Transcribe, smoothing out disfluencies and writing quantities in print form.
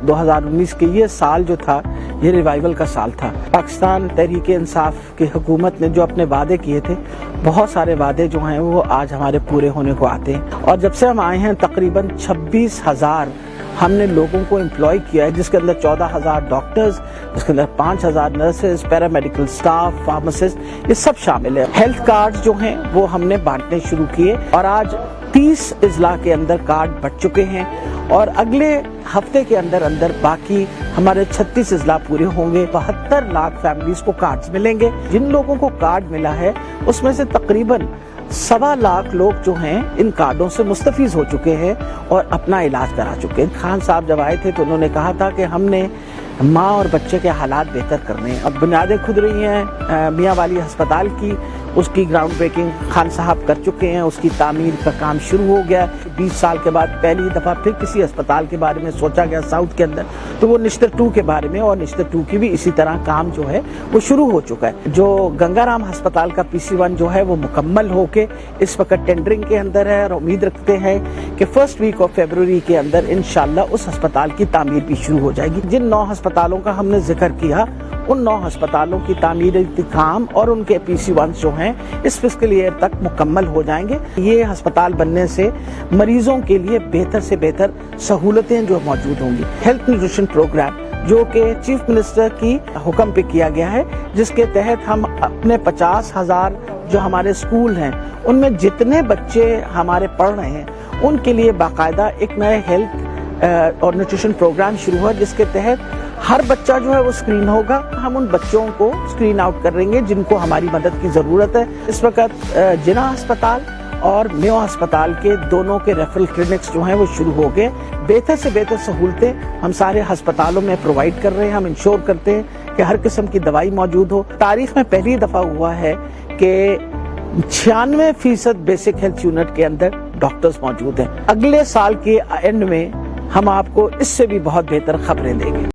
2019 के ये साल जो था ये रिवाइवल का साल था। पाकिस्तान तहरीक इंसाफ की हुकूमत ने जो अपने वादे किए थे, बहुत सारे वादे जो हैं वो आज हमारे पूरे होने को आते हैं। और जब से हम आए हैं तकरीबन 26,000 हमने लोगों को एम्प्लॉय किया है, जिसके अंदर 14,000 डॉक्टर्स, जिसके अंदर 5,000 नर्सेज, पैरामेडिकल स्टाफ, फार्मासिस्ट, ये सब शामिल है। हेल्थ कार्ड जो हैं वो हमने बांटने शुरू किए और आज 30 अजला के अंदर कार्ड बट चुके हैं और अगले हफ्ते के अंदर अंदर बाकी हमारे 36 अजला पूरे होंगे। 72 लाख फैमिलीज को कार्ड्स मिलेंगे। जिन लोगों को कार्ड मिला है उसमें से तकरीबन 1.25 लाख लोग जो हैं इन कार्डों से मुस्तफीज हो चुके हैं और अपना इलाज करा चुके हैं। खान साहब जब आए थे तो उन्होंने कहा था कि हमने माँ और बच्चे के हालात बेहतर करने हैं। अब बुनियादें खुद रही हैं मियाँ वाली अस्पताल की, उसकी ग्राउंड ब्रेकिंग खान साहब कर चुके हैं, उसकी तामीर का काम शुरू हो गया। 20 साल के बाद पहली दफ़ा फिर किसी अस्पताल के बारे में सोचा गया साउथ के अंदर, तो वो निश्तर 2 के बारे में, और निश्तर 2 की भी इसी तरह काम जो है वो शुरू हो चुका है। जो गंगाराम अस्पताल का PC1 जो है वो मुकम्मल होके इस वक्त टेंडरिंग के अंदर है और उम्मीद रखते हैं कि फर्स्ट वीक ऑफ फरवरी के अंदर इंशाल्लाह उस अस्पताल की तामीर भी शुरू हो जाएगी। जिन 9 अस्पतालों का हमने जिक्र किया, उन 9 अस्पतालों की तामीरी काम और उनके PC1 जो हैं इस फिस्कल ईयर तक मुकम्मल हो जाएंगे। ये अस्पताल बनने से मरीजों के लिए बेहतर से बेहतर सहूलतें जो मौजूद होंगी। हेल्थ न्यूट्रिशन प्रोग्राम जो कि चीफ मिनिस्टर की हुक्म पे किया गया है, जिसके तहत हम अपने 50,000 जो हमारे स्कूल हैं उनमें जितने बच्चे हमारे पढ़ रहे हैं उनके लिए बाकायदा एक नए हेल्थ और न्यूट्रिशन प्रोग्राम शुरू हुआ, जिसके तहत हर बच्चा जो है वो स्क्रीन होगा। हम उन बच्चों को स्क्रीन आउट कर रहेंगे जिनको हमारी मदद की जरूरत है। इस वक्त जिना अस्पताल और मेयो अस्पताल के दोनों के रेफरल क्लिनिक्स जो हैं वो शुरू हो गए। बेहतर से बेहतर सहूलतें हम सारे अस्पतालों में प्रोवाइड कर रहे हैं। हम इंश्योर करते हैं कि हर किस्म की दवाई मौजूद हो। तारीख में पहली दफा हुआ है कि 96% बेसिक हेल्थ यूनिट के अंदर डॉक्टर्स मौजूद हैं। अगले साल के एंड में हम आपको इससे भी बहुत बेहतर खबरें देंगे।